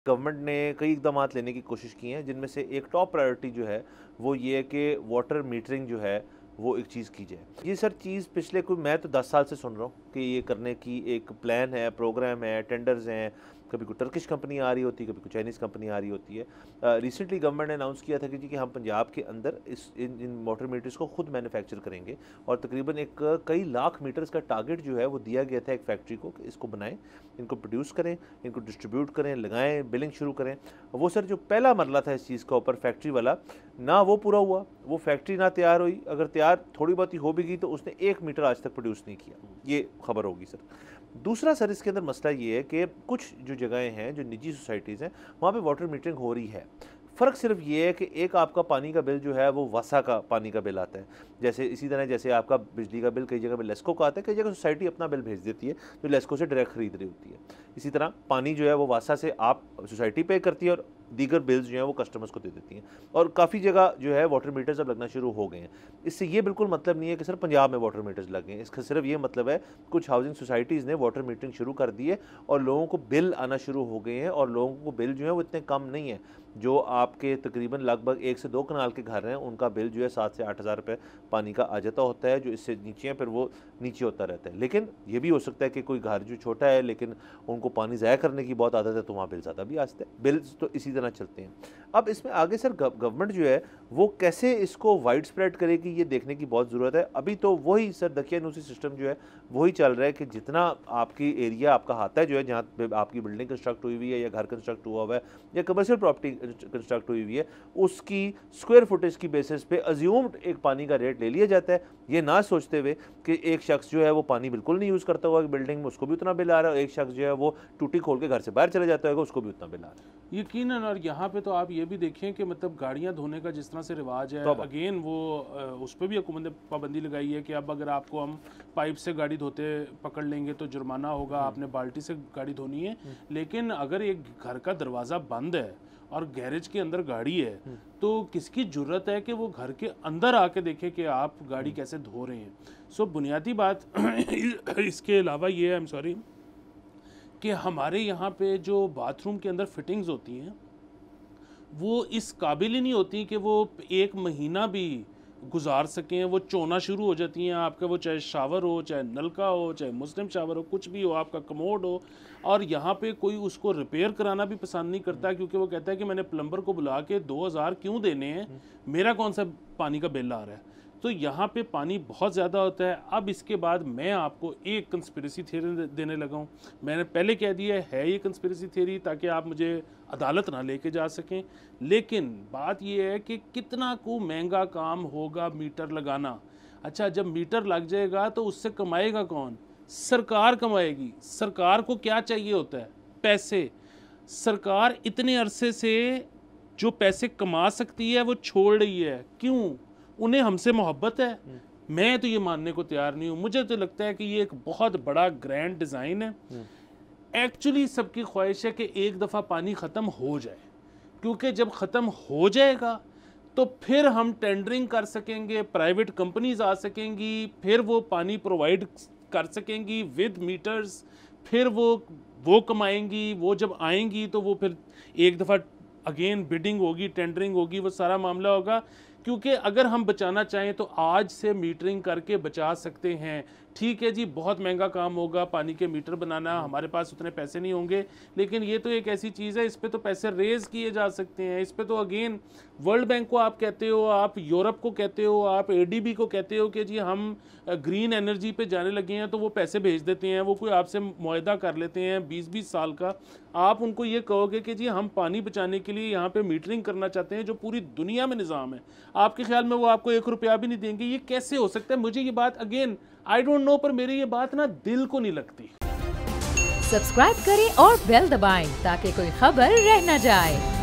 Government ने कई इकदामात लेने की कोशिश की हैं, जिनमें से एक टॉप प्रायोरिटी जो है वो ये है कि वाटर मीटरिंग जो है वो एक चीज़ की जाए। ये सर चीज़ पिछले कोई मैं तो 10 साल से सुन रहा हूँ कि ये करने की एक प्लान है, प्रोग्राम है, टेंडर्स हैं, कभी कोई टर्किश कंपनी आ रही होती है, कभी कोई चाइनीज़ कंपनी आ रही होती है। रिसेंटली गवर्नमेंट ने अनाउंस किया था कि जी कि हम पंजाब के अंदर इन वाटर मीटर्स को खुद मैन्युफैक्चर करेंगे और तकरीबन एक कई लाख मीटर्स का टारगेट जो है वो दिया गया था एक फैक्ट्री को कि इसको बनाएं, इनको प्रोड्यूस करें, इनको डिस्ट्रीब्यूट करें, लगाएं, बिलिंग शुरू करें। वो सर जो पहला मरला था इस चीज़ का ऊपर फैक्ट्री वाला, ना वो पूरा हुआ, वो फैक्ट्री ना तैयार हुई, अगर तैयार थोड़ी बहुत ही हो भी गई तो उसने 1 मीटर आज तक प्रोड्यूस नहीं किया। ये खबर होगी सर। दूसरा सर इसके अंदर मसला ये है कि कुछ जो जगहें हैं, जो निजी सोसाइटीज़ हैं, वहाँ पे वाटर मीटरिंग हो रही है। फ़र्क सिर्फ ये है कि एक आपका पानी का बिल जो है वो वासा का पानी का बिल आता है। जैसे इसी तरह जैसे आपका बिजली का बिल कई जगह पे लेस्को का आता है, कई जगह सोसाइटी अपना बिल भेज देती है जो लेस्को से डायरेक्ट खरीद रही होती है। इसी तरह पानी जो है वो वासा से आप सोसाइटी पे करती है और दीगर बिल्स जो हैं वो कस्टमर्स को दे देती हैं। और काफ़ी जगह जो है वाटर मीटर्स अब लगना शुरू हो गए हैं। इससे ये बिल्कुल मतलब नहीं है कि सर पंजाब में वाटर मीटर्स लगे हैं। इसका सिर्फ ये मतलब है कुछ हाउसिंग सोसाइटीज़ ने वाटर मीटरिंग शुरू कर दी है और लोगों को बिल आना शुरू हो गए हैं और लोगों को बिल जो है वो इतने कम नहीं है। जो आपके तकरीबन लगभग 1 से 2 कनाल के घर हैं उनका बिल जो है 7 से 8 हज़ार रुपये पानी का आ जाता होता है। जो इससे नीचे हैं फिर वो नीचे होता रहता है। लेकिन ये भी हो सकता है कि कोई घर जो छोटा है लेकिन उनको पानी ज़ाया करने की बहुत आदत है तो वहाँ बिल ज़्यादा भी आते हैं। बिल्स तो इसी तरह चलते हैं। अब इसमें आगे सर गवर्नमेंट जो है वो कैसे इसको वाइड स्प्रेड करेगी ये देखने की बहुत ज़रूरत है। अभी तो वही सर दकियानूसी सिस्टम जो है वही चल रहा है कि जितना आपकी एरिया आपका हाता है जो है जहाँ पे आपकी बिल्डिंग कंस्ट्रक्ट हुई हुई है या घर कंस्ट्रक्ट हुआ है या कमर्शियल प्रॉपर्टी कंस्ट्रक्ट हुई हुई है, उसकी स्क्वायर फुटेज की बेसिस पे अज्यूम्ड एक पानी का रेट ले लिया जाता है। ये ना सोचते हुए कि एक शख्स जो है वो पानी बिल्कुल नहीं यूज़ करता हुआ बिल्डिंग में, उसको भी उतना बिल आ रहा है, और एक शख्स जो है वो टूटी खोल के घर से बाहर चले जाता होगा, उसको भी उतना बिल आ रहा है। यकीनन। और यहाँ पे तो आप ये भी देखें कि मतलब गाड़ियाँ धोने का जिस तरह से रिवाज है, अगेन वो उस पर भी हुकूमत ने पाबंदी लगाई है कि अब अगर आपको हम पाइप से गाड़ी धोते पकड़ लेंगे तो जुर्माना होगा, आपने बाल्टी से गाड़ी धोनी है। लेकिन अगर एक घर का दरवाज़ा बंद है और गैरेज के अंदर गाड़ी है तो किसकी जुर्रत है कि वो घर के अंदर आके देखे कि आप गाड़ी कैसे धो रहे हैं। सो बुनियादी बात इसके अलावा ये है, आई एम सॉरी, कि हमारे यहाँ पे जो बाथरूम के अंदर फिटिंग्स होती हैं वो इस काबिल ही नहीं होती कि वो 1 महीना भी गुजार सकें। वो चोना शुरू हो जाती हैं आपका, वो चाहे शावर हो, चाहे नलका हो, चाहे मुस्लिम शावर हो, कुछ भी हो, आपका कमोड हो। और यहाँ पे कोई उसको रिपेयर कराना भी पसंद नहीं करता क्योंकि वो कहता है कि मैंने प्लम्बर को बुला के 2000 क्यों देने हैं, मेरा कौन सा पानी का बिल आ रहा है। तो यहाँ पे पानी बहुत ज़्यादा होता है। अब इसके बाद मैं आपको एक कंस्पिरेसी थ्योरी देने लगा हूँ। मैंने पहले कह दिया है ये कंस्पिरेसी थ्योरी ताकि आप मुझे अदालत ना लेके जा सकें। लेकिन बात ये है कि कितना को महंगा काम होगा मीटर लगाना। अच्छा, जब मीटर लग जाएगा तो उससे कमाएगा कौन? सरकार कमाएगी। सरकार को क्या चाहिए होता है? पैसे। सरकार इतने अरसे से जो पैसे कमा सकती है वो छोड़ रही है। क्यों? उन्हें हमसे मोहब्बत है? मैं तो ये मानने को तैयार नहीं हूँ। मुझे तो लगता है कि ये एक बहुत बड़ा ग्रैंड डिज़ाइन है। एक्चुअली सबकी ख्वाहिश है कि एक दफ़ा पानी ख़त्म हो जाए, क्योंकि जब ख़त्म हो जाएगा तो फिर हम टेंडरिंग कर सकेंगे, प्राइवेट कंपनीज आ सकेंगी, फिर वो पानी प्रोवाइड कर सकेंगी विद मीटर्स, फिर वो कमाएंगी। वो जब आएंगी तो वो फिर एक दफ़ा अगेन बिडिंग होगी, टेंडरिंग होगी, वो सारा मामला होगा। क्योंकि अगर हम बचाना चाहें तो आज से मीटरिंग करके बचा सकते हैं। ठीक है जी, बहुत महंगा काम होगा पानी के मीटर बनाना, हमारे पास उतने पैसे नहीं होंगे, लेकिन ये तो एक ऐसी चीज़ है, इस पे तो पैसे रेज किए जा सकते हैं। इस पे तो अगेन वर्ल्ड बैंक को आप कहते हो, आप यूरोप को कहते हो, आप एडीबी को कहते हो कि जी हम ग्रीन एनर्जी पे जाने लगे हैं, तो वो पैसे भेज देते हैं, वो कोई आपसे मुआहदा कर लेते हैं 20-20 साल का। आप उनको ये कहोगे कि जी हम पानी बचाने के लिए यहाँ पे मीटरिंग करना चाहते हैं, जो पूरी दुनिया में निज़ाम है, आपके ख्याल में वो आपको 1 रुपया भी नहीं देंगे। ये कैसे हो सकता है? मुझे ये बात अगेन आई डोंट नो, पर मेरी ये बात ना दिल को नहीं लगती। सब्सक्राइब करें और बेल दबाएं ताकि कोई खबर रह न जाए।